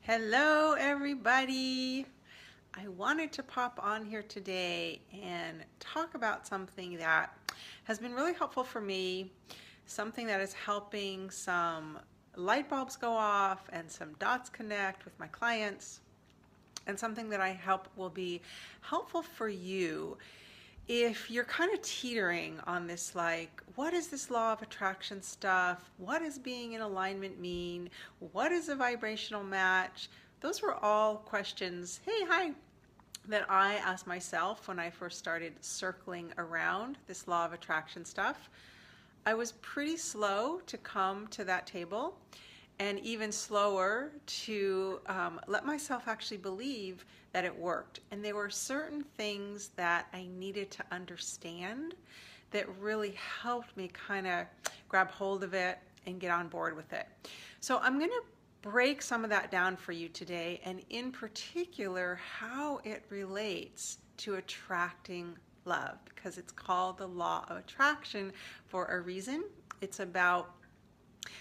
Hello, everybody. I wanted to pop on here today and talk about something that has been really helpful for me, something that is helping some light bulbs go off and some dots connect with my clients, and something that I hope will be helpful for you if you're kind of teetering on this, like, what is this law of attraction stuff? What does being in alignment mean? What is a vibrational match? Those were all questions, hey, hi, that I asked myself when I first started circling around this law of attraction stuff. I was pretty slow to come to that table, and even slower to let myself actually believe that it worked. And there were certain things that I needed to understand that really helped me kind of grab hold of it and get on board with it. So I'm going to break some of that down for you today, and in particular, how it relates to attracting love, because it's called the law of attraction for a reason. It's about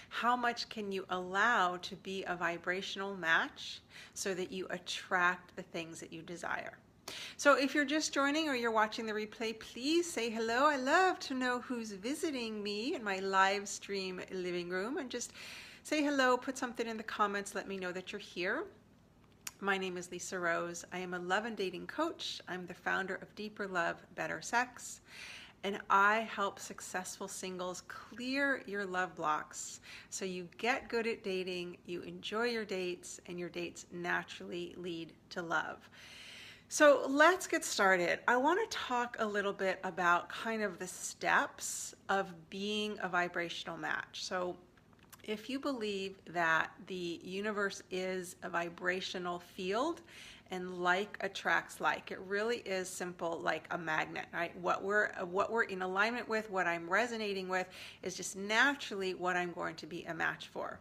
how much can you allow to be a vibrational match so that you attract the things that you desire. So if you're just joining or you're watching the replay, please say hello. I love to know who's visiting me in my live stream living room, and just say hello, put something in the comments, let me know that you're here. My name is Lisa Rose. I am a love and dating coach. I'm the founder of Deeper Love, Better Sex, and I help successful singles clear your love blocks so you get good at dating, you enjoy your dates, and your dates naturally lead to love. So let's get started. I want to talk a little bit about kind of the steps of being a vibrational match. So if you believe that the universe is a vibrational field and like attracts like, it really is simple, like a magnet, right? What we're in alignment with, what I'm resonating with, is just naturally what I'm going to be a match for.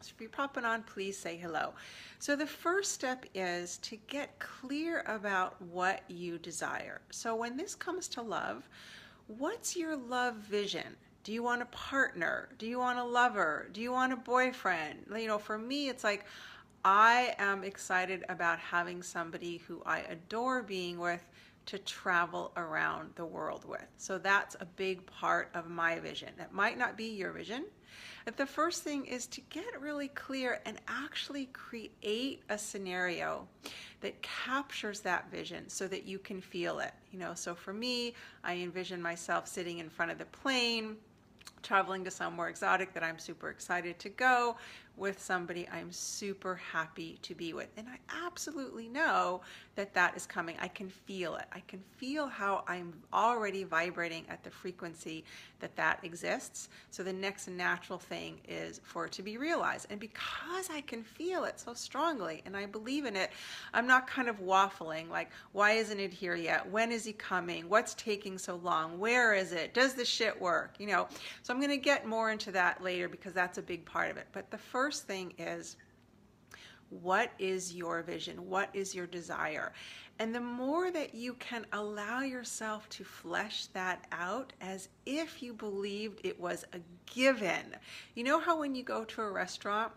So if you're popping on, please say hello. So the first step is to get clear about what you desire. So when this comes to love, what's your love vision? Do you want a partner? Do you want a lover? Do you want a boyfriend? You know, for me, it's like, I am excited about having somebody who I adore being with to travel around the world with. So that's a big part of my vision. That might not be your vision. But the first thing is to get really clear and actually create a scenario that captures that vision so that you can feel it. You know, so for me, I envision myself sitting in front of the plane, traveling to somewhere exotic that I'm super excited to go with somebody I'm super happy to be with. And I absolutely know that that is coming. I can feel it. I can feel how I'm already vibrating at the frequency that that exists. So the next natural thing is for it to be realized. And because I can feel it so strongly and I believe in it, I'm not kind of waffling like, why isn't it here yet? When is he coming? What's taking so long? Where is it? Does this shit work? You know, so I'm going to get more into that later because that's a big part of it. But the first thing is, what is your vision? What is your desire? And the more that you can allow yourself to flesh that out as if you believed it was a given. You know how when you go to a restaurant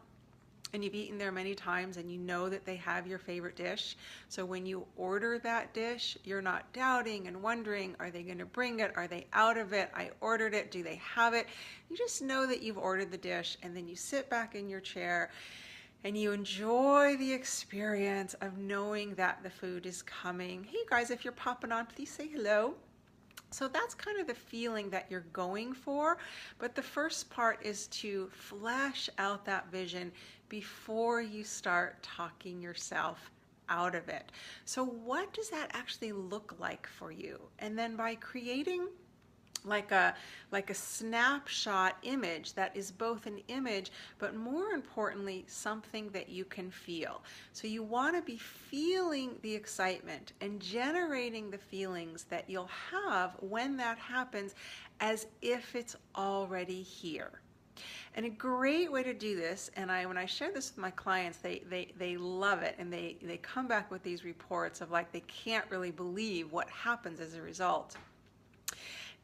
and you've eaten there many times and you know that they have your favorite dish, so when you order that dish, you're not doubting and wondering, are they going to bring it? Are they out of it? I ordered it. Do they have it? You just know that you've ordered the dish, and then you sit back in your chair and you enjoy the experience of knowing that the food is coming. Hey guys, if you're popping on, please say hello. So that's kind of the feeling that you're going for. But the first part is to flesh out that vision before you start talking yourself out of it. So what does that actually look like for you? And then by creating like a snapshot image that is both an image, but more importantly, something that you can feel. So you want to be feeling the excitement and generating the feelings that you'll have when that happens as if it's already here. And a great way to do this, and when I share this with my clients, they love it, and they come back with these reports of like they can't really believe what happens as a result,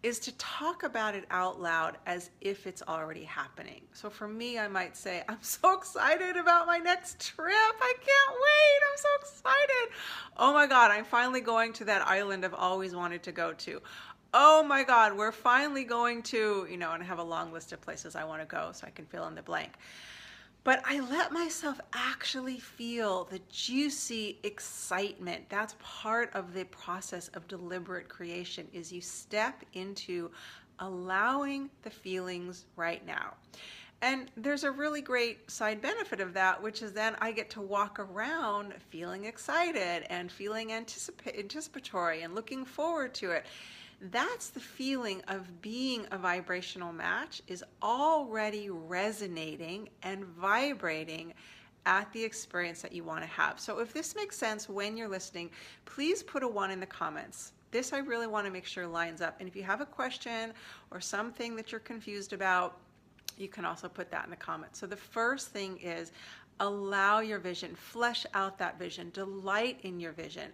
is to talk about it out loud as if it's already happening. So for me, I might say, I'm so excited about my next trip. I can't wait. I'm so excited. Oh my God, I'm finally going to that island I've always wanted to go to. Oh my God, we're finally going to, and I have a long list of places I want to go so I can fill in the blank. But I let myself actually feel the juicy excitement. That's part of the process of deliberate creation, is you step into allowing the feelings right now. And there's a really great side benefit of that, which is then I get to walk around feeling excited and feeling anticipatory and looking forward to it. That's the feeling of being a vibrational match, is already resonating and vibrating at the experience that you want to have. So if this makes sense when you're listening, please put a 1 in the comments. This I really want to make sure lines up. And if you have a question or something that you're confused about, you can also put that in the comments. So the first thing is allow your vision, flesh out that vision, delight in your vision,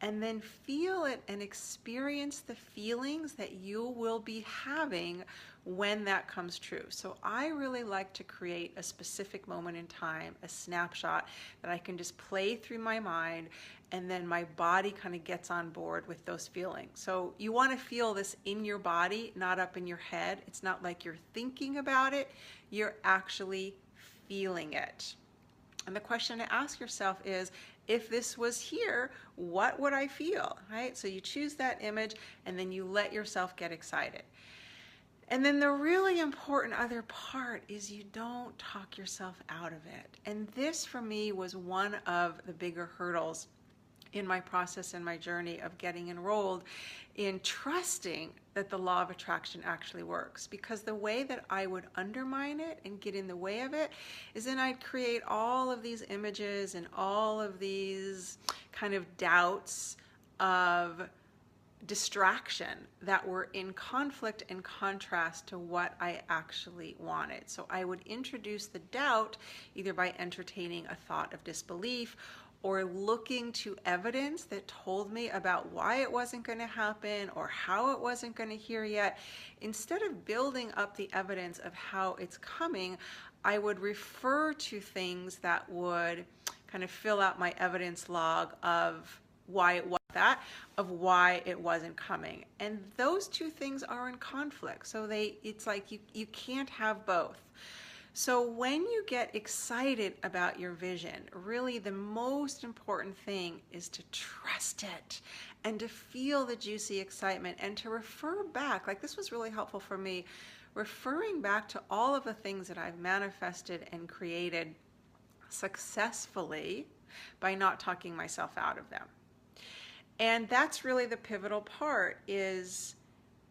and then feel it and experience the feelings that you will be having when that comes true. So I really like to create a specific moment in time, a snapshot that I can just play through my mind, and then my body kind of gets on board with those feelings. So you want to feel this in your body, not up in your head. It's not like you're thinking about it, you're actually feeling it. And the question to ask yourself is, if this was here, what would I feel, right? So you choose that image and then you let yourself get excited. And then the really important other part is you don't talk yourself out of it. And this for me was one of the bigger hurdles in my process and my journey of getting enrolled in trusting that the law of attraction actually works. Because the way that I would undermine it and get in the way of it is then I'd create all of these images and all of these kind of doubts of distraction that were in conflict and contrast to what I actually wanted. So I would introduce the doubt either by entertaining a thought of disbelief or looking to evidence that told me about why it wasn't going to happen or how it wasn't going to hear yet. Instead of building up the evidence of how it's coming, I would refer to things that would kind of fill out my evidence log of why it was that, of why it wasn't coming. And those two things are in conflict. So it's like you can't have both. So when you get excited about your vision, really the most important thing is to trust it and to feel the juicy excitement and to refer back. Like, this was really helpful for me, referring back to all of the things that I've manifested and created successfully by not talking myself out of them. And that's really the pivotal part, is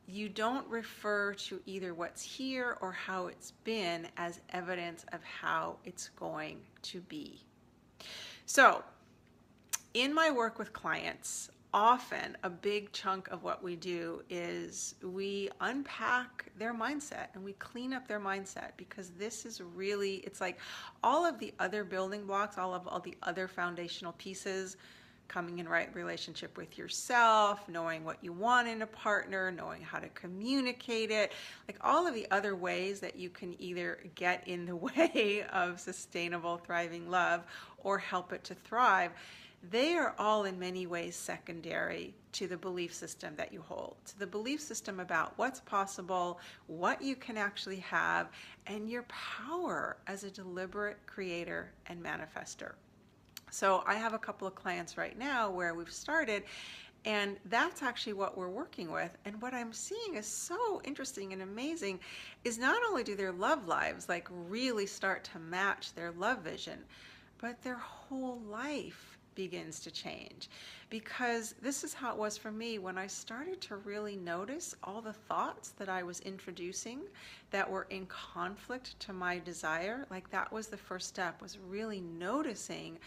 you don't refer to either what's here or how it's been as evidence of how it's going to be. So in my work with clients, often a big chunk of what we do is we unpack their mindset and we clean up their mindset, because this is really, it's like all of the other building blocks, all the other foundational pieces, coming in right relationship with yourself, knowing what you want in a partner, knowing how to communicate it, like all of the other ways that you can either get in the way of sustainable, thriving love or help it to thrive, they are all in many ways secondary to the belief system that you hold, to the belief system about what's possible, what you can actually have, and your power as a deliberate creator and manifester. So I have a couple of clients right now where we've started, and that's actually what we're working with. And what I'm seeing is so interesting and amazing is not only do their love lives like really start to match their love vision, but their whole life begins to change. Because this is how it was for me when I started to really notice all the thoughts that I was introducing that were in conflict to my desire. Like, that was the first step, was really noticing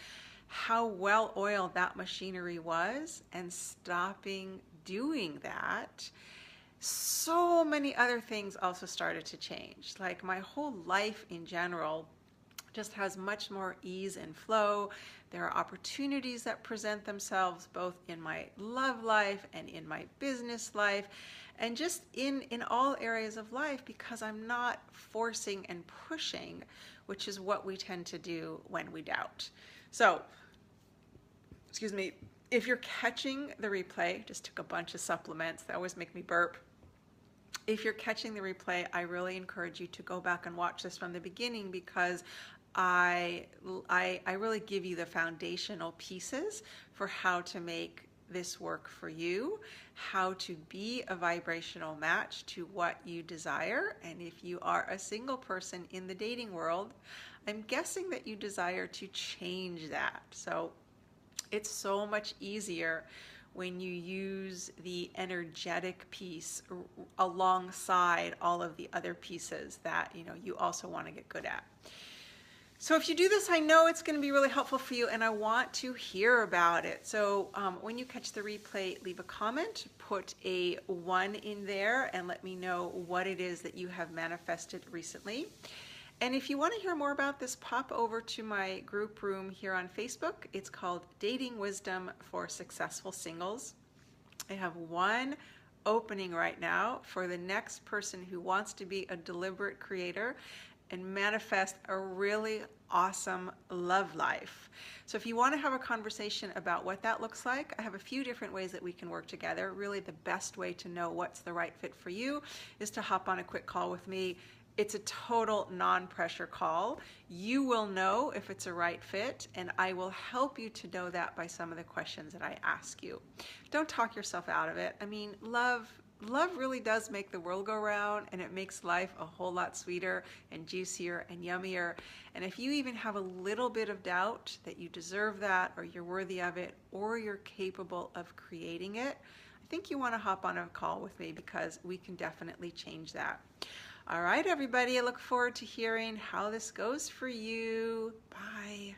how well oiled that machinery was and stopping doing that. So many other things also started to change. Like, my whole life in general just has much more ease and flow. There are opportunities that present themselves both in my love life and in my business life. and just in all areas of life, because I'm not forcing and pushing, which is what we tend to do when we doubt. So, excuse me, if you're catching the replay, just took a bunch of supplements that always make me burp. If you're catching the replay, I really encourage you to go back and watch this from the beginning, because I really give you the foundational pieces for how to make this work for you, how to be a vibrational match to what you desire. And if you are a single person in the dating world, I'm guessing that you desire to change that. So it's so much easier when you use the energetic piece alongside all of the other pieces that you also want to get good at. So if you do this, I know it's going to be really helpful for you, and I want to hear about it. So when you catch the replay, leave a comment, put a 1 in there, and let me know what it is that you have manifested recently. And if you want to hear more about this, pop over to my group room here on Facebook. It's called Dating Wisdom for Successful Singles. I have one opening right now for the next person who wants to be a deliberate creator and manifest a really awesome love life. So if you want to have a conversation about what that looks like, I have a few different ways that we can work together. Really, the best way to know what's the right fit for you is to hop on a quick call with me. It's a total non-pressure call. You will know if it's a right fit, and I will help you to know that by some of the questions that I ask you. Don't talk yourself out of it. I mean, love really does make the world go round, and it makes life a whole lot sweeter and juicier and yummier. And if you even have a little bit of doubt that you deserve that, or you're worthy of it, or you're capable of creating it, I think you want to hop on a call with me, because we can definitely change that. All right, everybody, I look forward to hearing how this goes for you. Bye.